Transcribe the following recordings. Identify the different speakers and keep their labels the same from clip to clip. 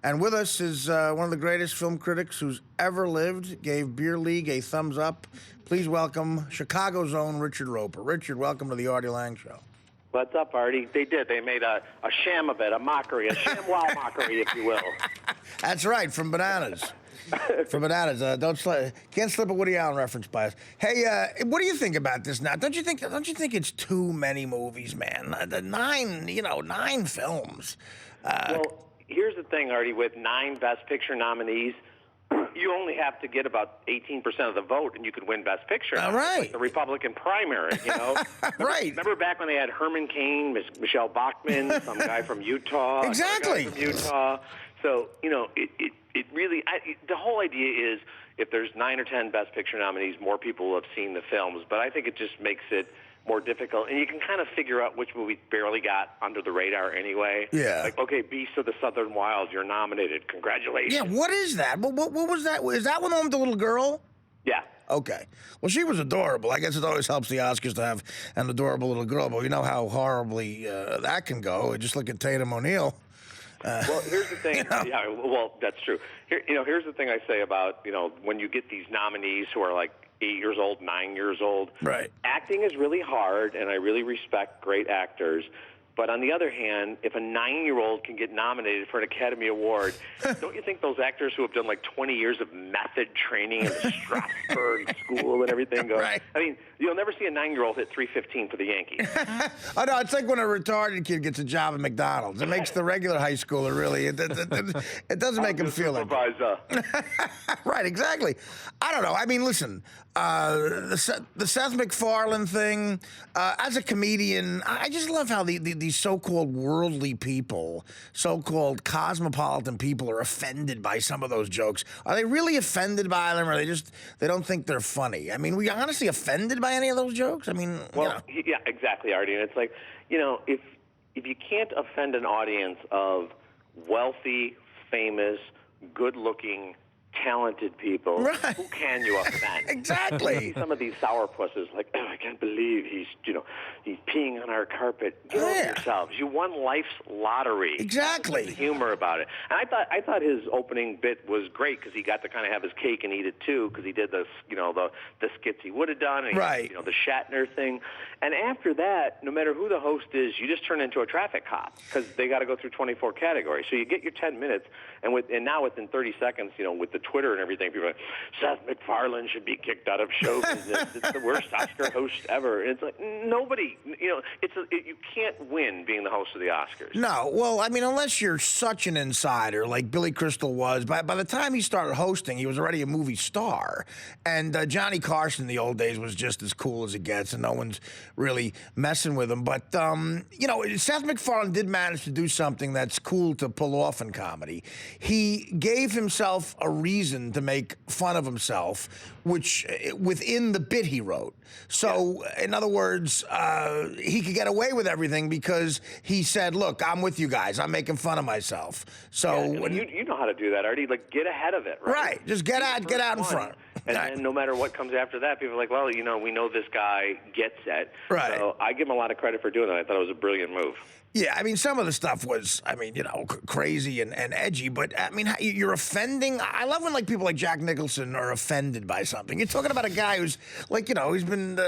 Speaker 1: And with us is one of the greatest film critics who's ever lived, gave Beer League a thumbs up. Please welcome Chicago's own Richard Roeper. Richard, welcome to the Artie Lange Show.
Speaker 2: What's up, Artie? They did. They made a sham of it, a mockery, a ShamWow mockery, if you will.
Speaker 1: That's right, from Bananas. From Bananas. Can't slip a Woody Allen reference by us. Hey, what do you think about this now? Don't you think it's too many movies, man? Nine films.
Speaker 2: Well, here's the thing, Artie. With 9 Best Picture nominees, you only have to get about 18% of the vote, and you could win Best Picture.
Speaker 1: All right.
Speaker 2: Like the Republican primary, you know?
Speaker 1: Right.
Speaker 2: Remember back when they had Herman Cain, Michelle Bachmann, some guy from Utah?
Speaker 1: Exactly.
Speaker 2: From Utah. So, it really, the whole idea is if there's 9 or 10 Best Picture nominees, more people will have seen the films. But I think it just makes it more difficult, and you can kind of figure out which movies barely got under the radar anyway.
Speaker 1: Yeah.
Speaker 2: Like, okay, Beast of the Southern Wilds, you're nominated. Congratulations.
Speaker 1: Yeah, what is that? What was that? Is that one with the little girl?
Speaker 2: Yeah.
Speaker 1: Okay. Well, she was adorable. I guess it always helps the Oscars to have an adorable little girl, but we know how horribly that can go. Just look at Tatum O'Neal.
Speaker 2: Well, here's the thing. Yeah, well, that's true. Here's the thing I say about, when you get these nominees who are like 8 years old, 9 years old.
Speaker 1: Right.
Speaker 2: Acting is really hard, and I really respect great actors. But on the other hand, if a 9-year-old can get nominated for an Academy Award, don't you think those actors who have done like 20 years of method training in the Strasbourg school and everything go?
Speaker 1: Right.
Speaker 2: I mean, you'll never see a 9-year-old hit 315 for the Yankees.
Speaker 1: Oh, no, it's like when a retarded kid gets a job at McDonald's. It makes the regular high schooler really, it doesn't make him feel like it. Right, exactly. I don't know. I mean, listen, the Seth MacFarlane thing, as a comedian, I just love how these so-called worldly people, so-called cosmopolitan people are offended by some of those jokes. Are they really offended by them, or they don't think they're funny? I mean, were you honestly offended by any of those jokes? I mean,
Speaker 2: well, yeah, exactly, Artie. And it's like, if you can't offend an audience of wealthy, famous, good-looking, talented people,
Speaker 1: right,
Speaker 2: who can you offend?
Speaker 1: Exactly.
Speaker 2: Some of these sourpusses, like, I can't believe he's peeing on our carpet. Get over yourselves. You won life's lottery.
Speaker 1: Exactly.
Speaker 2: There's humor about it. And I thought his opening bit was great because he got to kind of have his cake and eat it too, because he did the skits he would have done, and
Speaker 1: right,
Speaker 2: the Shatner thing. And after that, no matter who the host is, you just turn into a traffic cop because they got to go through 24 categories. So you get your 10 minutes, and now within 30 seconds, with the Twitter and everything, people are like, Seth MacFarlane should be kicked out of show business. It's the worst Oscar host ever. And it's like, nobody, you can't win being the host of the Oscars.
Speaker 1: No, well, I mean, unless you're such an insider like Billy Crystal was. By the time he started hosting, he was already a movie star. And Johnny Carson in the old days was just as cool as it gets, and no one's really messing with him. But, Seth MacFarlane did manage to do something that's cool to pull off in comedy. He gave himself a reason to make fun of himself, which within the bit he wrote. So, in other words, he could get away with everything because he said, "Look, I'm with you guys. I'm making fun of myself." So,
Speaker 2: you know how to do that, Artie. Like, get ahead of it, right?
Speaker 1: Right. Just get out in front.
Speaker 2: And then no matter what comes after that, people are like, well, we know this guy gets it.
Speaker 1: Right.
Speaker 2: So I give him a lot of credit for doing that. I thought it was a brilliant move.
Speaker 1: Yeah, I mean, some of the stuff was, crazy and edgy, but, I mean, you're offending. I love when, people like Jack Nicholson are offended by something. You're talking about a guy who's, he's been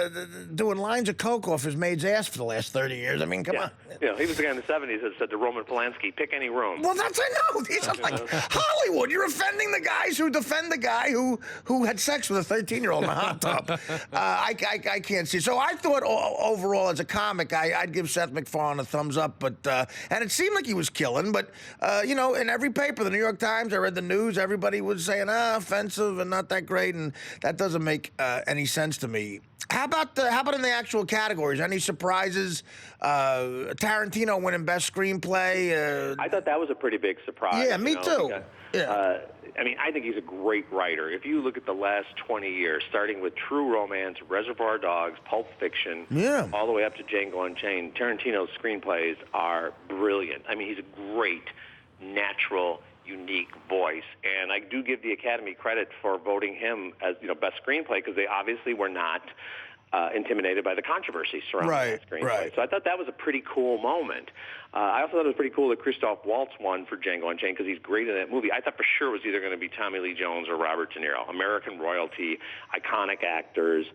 Speaker 1: doing lines of coke off his maid's ass for the last 30 years. I mean, come on.
Speaker 2: He was the guy in the 70s that said to Roman Polanski, pick any room.
Speaker 1: Well, I know. These are like Hollywood. You're offending the guys who defend the guy who had sex with a 13-year-old in a hot tub. I can't see. So I thought overall, as a comic, I'd give Seth MacFarlane a thumbs up. But and it seemed like he was killing. But in every paper, the New York Times, I read the news, everybody was saying, offensive and not that great, and that doesn't make any sense to me. How about in the actual categories? Any surprises? Tarantino winning Best Screenplay.
Speaker 2: I thought that was a pretty big surprise.
Speaker 1: Yeah, me too.
Speaker 2: I think he's a great writer. If you look at the last 20 years, starting with True Romance, Reservoir Dogs, Pulp Fiction, all the way up to Django Unchained, Tarantino's screenplays are brilliant. I mean, he's a great, natural, unique voice. And I do give the Academy credit for voting him as, Best Screenplay, because they obviously were not intimidated by the controversy surrounding that screenplay.
Speaker 1: Right.
Speaker 2: So I thought that was a pretty cool moment. I also thought it was pretty cool that Christoph Waltz won for Django Unchained because he's great in that movie. I thought for sure it was either going to be Tommy Lee Jones or Robert De Niro. American royalty, iconic actors,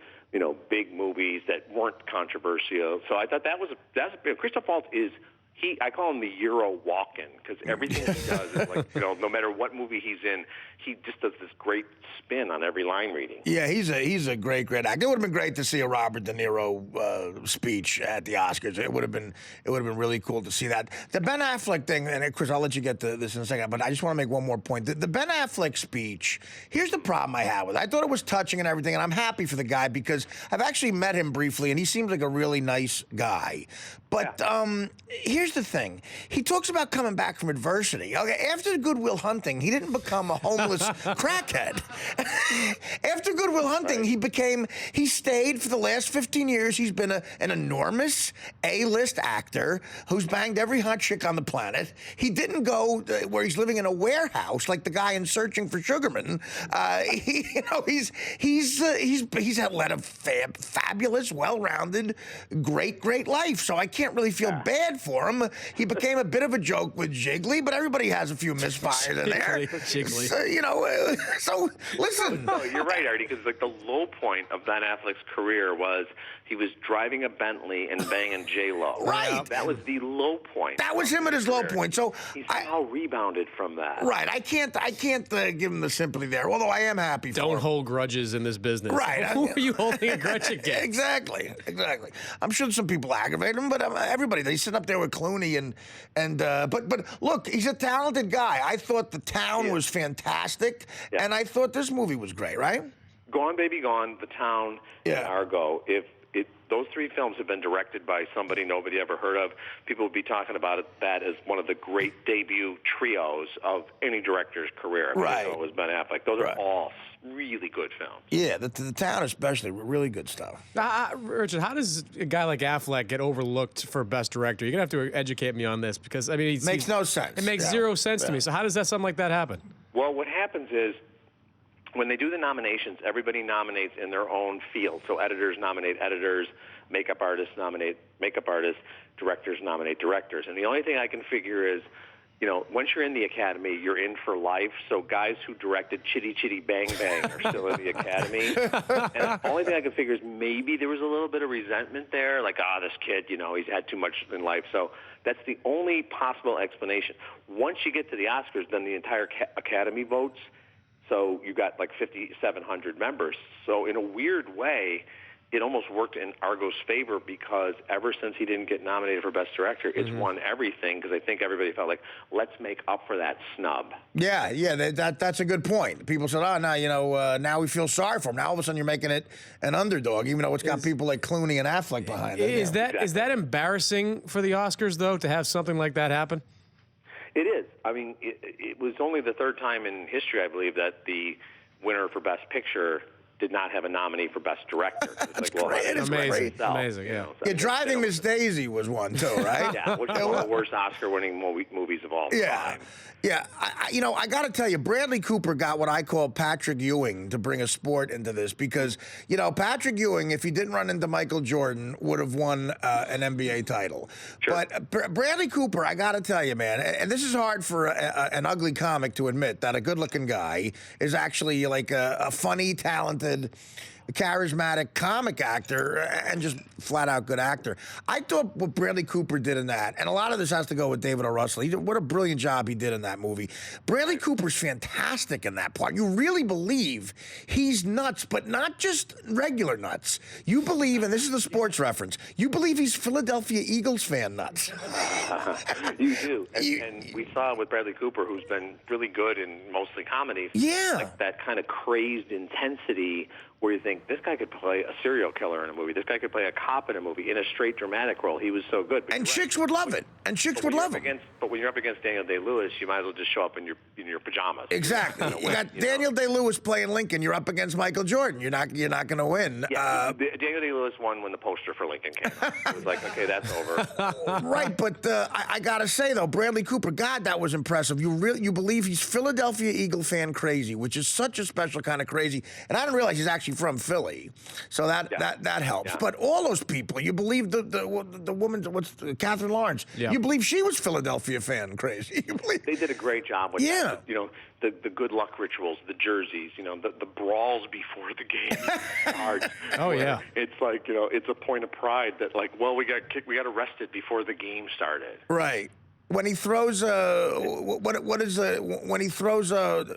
Speaker 2: big movies that weren't controversial. So I thought Christoph Waltz is. I call him the Euro walk-in because everything he does is like, no matter what movie he's in, he just does this great spin on every line reading.
Speaker 1: Yeah, he's a great actor. It would have been great to see a Robert De Niro speech at the Oscars. It would have been really cool to see that. The Ben Affleck thing, and Chris, I'll let you get to this in a second, but I just want to make one more point. The Ben Affleck speech, here's the problem I had with it. I thought it was touching and everything, and I'm happy for the guy because I've actually met him briefly, and he seems like a really nice guy. But here's the thing. He talks about coming back from adversity. Okay, after Good Will Hunting, he didn't become a homeless crackhead. After Good Will Hunting, he stayed for the last 15 years. He's been an enormous A-list actor who's banged every hot chick on the planet. He didn't go where he's living in a warehouse like the guy in Searching for Sugarman. He's led a fabulous, well-rounded, great life. So I can't really feel bad for him. He became a bit of a joke with Jiggly, but everybody has a few misfires in there.
Speaker 3: Jiggly.
Speaker 1: So listen.
Speaker 2: No, you're right, Artie, because the low point of Ben Affleck's career was he was driving a Bentley and banging J-Lo.
Speaker 1: Right.
Speaker 2: That was the low point.
Speaker 1: That was him at his low point. So
Speaker 2: he somehow rebounded from that.
Speaker 1: Right. I can't give him the sympathy there, although I am happy for him.
Speaker 3: Don't hold grudges in this business.
Speaker 1: Right.
Speaker 3: Who are you holding a grudge against?
Speaker 1: Exactly. I'm sure some people aggravate him, but everybody, they sit up there with Clooney but look, he's a talented guy. I thought The Town was fantastic, and I thought this movie was great, right?
Speaker 2: Gone Baby Gone, The Town, and Argo. If those three films have been directed by somebody nobody ever heard of, people would be talking about that as one of the great debut trios of any director's career.
Speaker 1: Right.
Speaker 2: It was Ben Affleck. Those are all really good films.
Speaker 1: Yeah, the Town especially, really good stuff.
Speaker 3: Richard, how does a guy like Affleck get overlooked for Best Director? You're going to have to educate me on this because, it
Speaker 1: makes no sense.
Speaker 3: It makes zero sense to me. So how does something like that happen?
Speaker 2: Well, what happens is, when they do the nominations, everybody nominates in their own field. So editors nominate editors, makeup artists nominate makeup artists, directors nominate directors. And the only thing I can figure is, once you're in the Academy, you're in for life. So guys who directed Chitty Chitty Bang Bang are still in the Academy. And the only thing I can figure is maybe there was a little bit of resentment there, like, this kid, he's had too much in life. So that's the only possible explanation. Once you get to the Oscars, then the entire Academy votes. So you got like 5,700 members. So in a weird way, it almost worked in Argo's favor because ever since he didn't get nominated for Best Director, it's won everything because I think everybody felt like, let's make up for that snub.
Speaker 1: Yeah, that's a good point. People said, now we feel sorry for him. Now all of a sudden you're making it an underdog, even though it's got people like Clooney and Affleck behind it.
Speaker 3: Is that embarrassing for the Oscars, though, to have something like that happen?
Speaker 2: It is. It was only the third time in history, I believe, that the winner for Best Picture did not have a nominee for Best Director.
Speaker 1: That's great. It is
Speaker 3: amazing.
Speaker 1: great.
Speaker 3: Amazing, yeah.
Speaker 1: Driving Miss Daisy was one, too, right?
Speaker 2: Yeah, which is one of the worst Oscar-winning movies of all time.
Speaker 1: Yeah, I got to tell you, Bradley Cooper got what I call Patrick Ewing to bring a sport into this because, Patrick Ewing, if he didn't run into Michael Jordan, would have won an NBA title.
Speaker 2: Sure.
Speaker 1: But Bradley Cooper, I got to tell you, man, and this is hard for an ugly comic to admit that a good-looking guy is actually like a funny, talented, charismatic comic actor and just flat-out good actor. I thought what Bradley Cooper did in that, and a lot of this has to go with David O. Russell. What a brilliant job he did in that movie. Bradley Cooper's fantastic in that part. You really believe he's nuts, but not just regular nuts. You believe, and this is the sports reference, you believe he's Philadelphia Eagles fan nuts.
Speaker 2: You do. And we saw with Bradley Cooper, who's been really good in mostly comedies.
Speaker 1: Yeah.
Speaker 2: Like that kind of crazed intensity where you think, this guy could play a serial killer in a movie. This guy could play a cop in a movie. In a straight dramatic role, he was so good.
Speaker 1: And chicks would love it. And chicks would love him.
Speaker 2: But when you're up against Daniel Day-Lewis, you might as well just show up in your pajamas.
Speaker 1: Exactly. You got Daniel Day-Lewis playing Lincoln. You're up against Michael Jordan. You're not going to win.
Speaker 2: Yeah, Daniel Day-Lewis won when the poster for Lincoln came out. It was like, okay, that's over.
Speaker 1: Right, but I got to say, though, Bradley Cooper, God, that was impressive. You believe he's Philadelphia Eagle fan crazy, which is such a special kind of crazy. And I didn't realize he's actually actually from Philly, so that helps.
Speaker 2: Yeah.
Speaker 1: But all those people, you believe the woman, Catherine Lawrence?
Speaker 3: Yeah.
Speaker 1: You believe she was Philadelphia fan crazy? You believe?
Speaker 2: They did a great job with that. You know, the good luck rituals, the jerseys, you know, the brawls before the game starts.
Speaker 3: Oh, yeah.
Speaker 2: It's like, you know, it's a point of pride that, like, well, we got arrested before the game started.
Speaker 1: Right. When he throws when he throws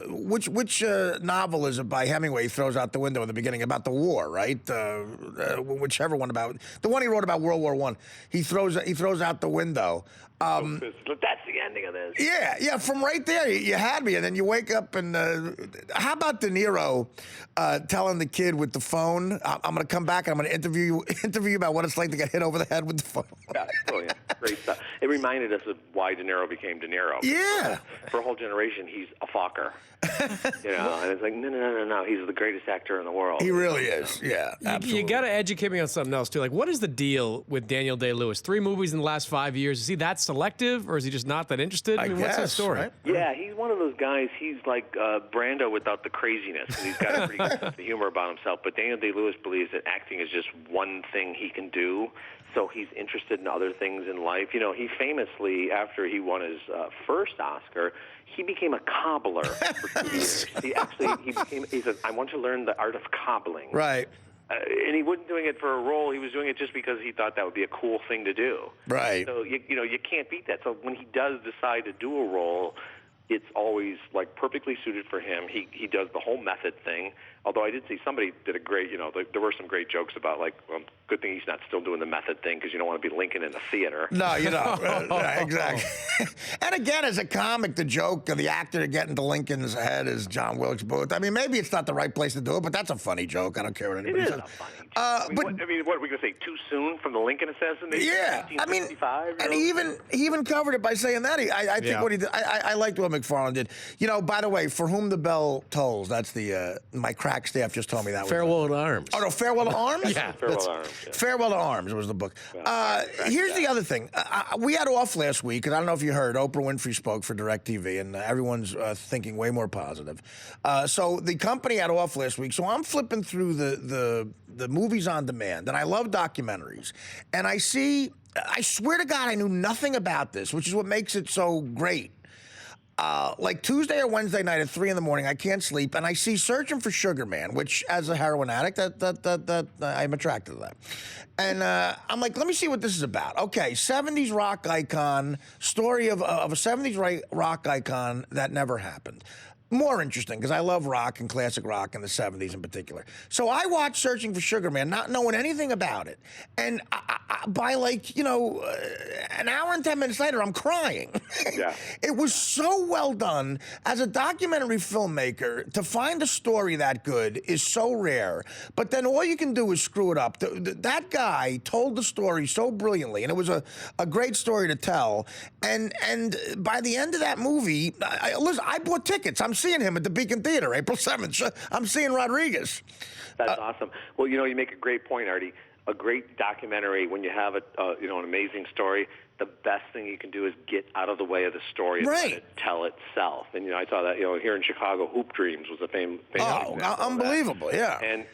Speaker 1: which novel is it by Hemingway he throws out the window in the beginning about the war, right? Whichever one about the one he wrote about World War I. He throws out the window.
Speaker 2: That's the ending of this.
Speaker 1: Yeah. From right there, you had me, and then you wake up and how about De Niro telling the kid with the phone, "I'm going to come back and I'm going to interview you about what it's like to get hit over the head with the phone."
Speaker 2: Yeah, brilliant, great stuff. It reminded us of why De Niro became De Niro.
Speaker 1: Yeah.
Speaker 2: For a whole generation, he's a fucker. You know, and it's like, no, he's the greatest actor in the world.
Speaker 1: He really is. Yeah, absolutely.
Speaker 3: You got to educate me on something else too. Like, what is the deal with Daniel Day-Lewis? 3 movies in the last 5 years. Is he that selective, or is he just not that interested? I mean, what's the story?
Speaker 1: Right?
Speaker 2: Yeah, he's one of those guys. He's like Brando without the craziness. He's got a pretty good sense of humor about himself. But Daniel Day-Lewis believes that acting is just one thing he can do. So he's interested in other things in life. You know, he famously, after he won his first Oscar, he became a cobbler for 2 years. He said, I want to learn the art of cobbling.
Speaker 1: Right.
Speaker 2: And he wasn't doing it for a role. He was doing it just because he thought that would be a cool thing to do.
Speaker 1: Right.
Speaker 2: So, you can't beat that. So when he does decide to do a role, it's always, like, perfectly suited for him. He does the whole method thing. Although I did see somebody did a great, there were some great jokes about, like, well, good thing he's not still doing the method thing because you don't want to be Lincoln in the theater.
Speaker 1: No, you don't. Exactly. And again, as a comic, the joke of the actor getting to Lincoln's head is John Wilkes Booth. I mean, maybe it's not the right place to do it, but that's a funny joke. I don't care what anybody says.
Speaker 2: It is a funny joke. What are we going to say, too soon from the Lincoln assassination?
Speaker 1: Yeah. I mean, and he even covered it by saying that. I think what he did, I liked what MacFarlane did. You know, by the way, For Whom the Bell Tolls, that's the, my crack staff just told me that
Speaker 4: Farewell to Arms.
Speaker 1: Oh, no, Farewell to Arms?
Speaker 4: Yeah.
Speaker 2: Farewell to Arms. Yeah.
Speaker 1: Farewell to Arms was the book. Here's the other thing. We had off last week, and I don't know if you heard, Oprah Winfrey spoke for DirecTV, and everyone's thinking way more positive. So the company had off last week, so I'm flipping through the movies on demand, and I love documentaries, and I swear to God, I knew nothing about this, which is what makes it so great. Like Tuesday or Wednesday night at 3 a.m, I can't sleep, and I see Searching for Sugar Man, which, as a heroin addict, that I'm attracted to that. And I'm like, let me see what this is about. Okay, 70s rock icon, story of a 70s rock icon that never happened. More interesting, because I love rock and classic rock in the 70s in particular. So I watched Searching for Sugar Man, not knowing anything about it. And by an hour and 10 minutes later, I'm crying.
Speaker 2: Yeah.
Speaker 1: It was so well done. As a documentary filmmaker, to find a story that good is so rare. But then all you can do is screw it up. That guy told the story so brilliantly, and it was a great story to tell. And by the end of that movie, listen, I bought tickets. I'm seeing him at the Beacon Theater, April 7th. I'm seeing Rodriguez.
Speaker 2: That's awesome. Well, you make a great point, Artie. A great documentary, when you have an amazing story, the best thing you can do is get out of the way of the story and let it tell itself. And I saw that here in Chicago, Hoop Dreams was a famous
Speaker 1: unbelievable, yeah.
Speaker 2: And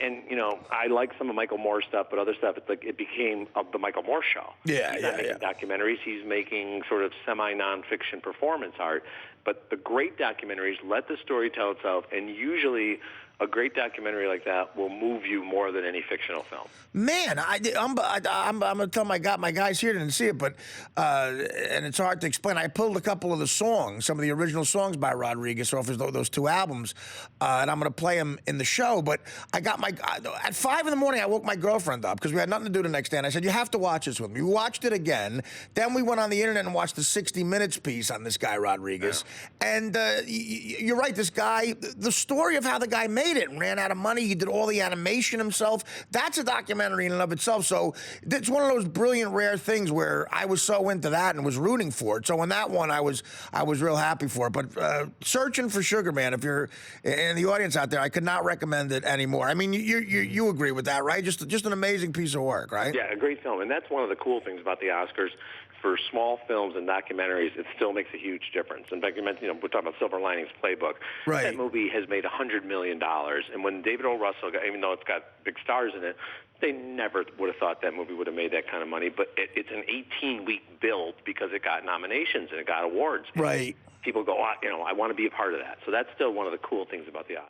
Speaker 2: I like some of Michael Moore's stuff, but other stuff, it's like it became the Michael Moore show.
Speaker 1: Yeah,
Speaker 2: he's not making documentaries. He's making sort of semi-nonfiction performance art. But the great documentaries let the story tell itself, and usually a great documentary like that will move you more than any fictional film.
Speaker 1: Man, I'm going to tell my guys here didn't see it, but and it's hard to explain. I pulled a couple of the songs, some of the original songs by Rodriguez off those 2 albums, and I'm going to play them in the show. But I got at 5 a.m, I woke my girlfriend up because we had nothing to do the next day, and I said, "You have to watch this with me." We watched it again. Then we went on the internet and watched the 60 Minutes piece on this guy Rodriguez. Yeah. And you're right, this guy, the story of how the guy made it and ran out of money. He did all the animation himself. That's a documentary in and of itself. So it's one of those brilliant, rare things where I was so into that and was rooting for it. So in that one, I was real happy for it. But Searching for Sugar Man, if you're in the audience out there, I could not recommend it anymore. I mean, you agree with that, right? Just an amazing piece of work, right?
Speaker 2: Yeah, a great film. And that's one of the cool things about the Oscars. For small films and documentaries, it still makes a huge difference. In fact, you mentioned, we're talking about Silver Linings Playbook.
Speaker 1: Right.
Speaker 2: That movie has made $100 million And when David O. Russell got, even though it's got big stars in it, they never would have thought that movie would have made that kind of money. But it's an 18-week build because it got nominations and it got awards.
Speaker 1: Right.
Speaker 2: People go, I want to be a part of that. So that's still one of the cool things about the Oscars.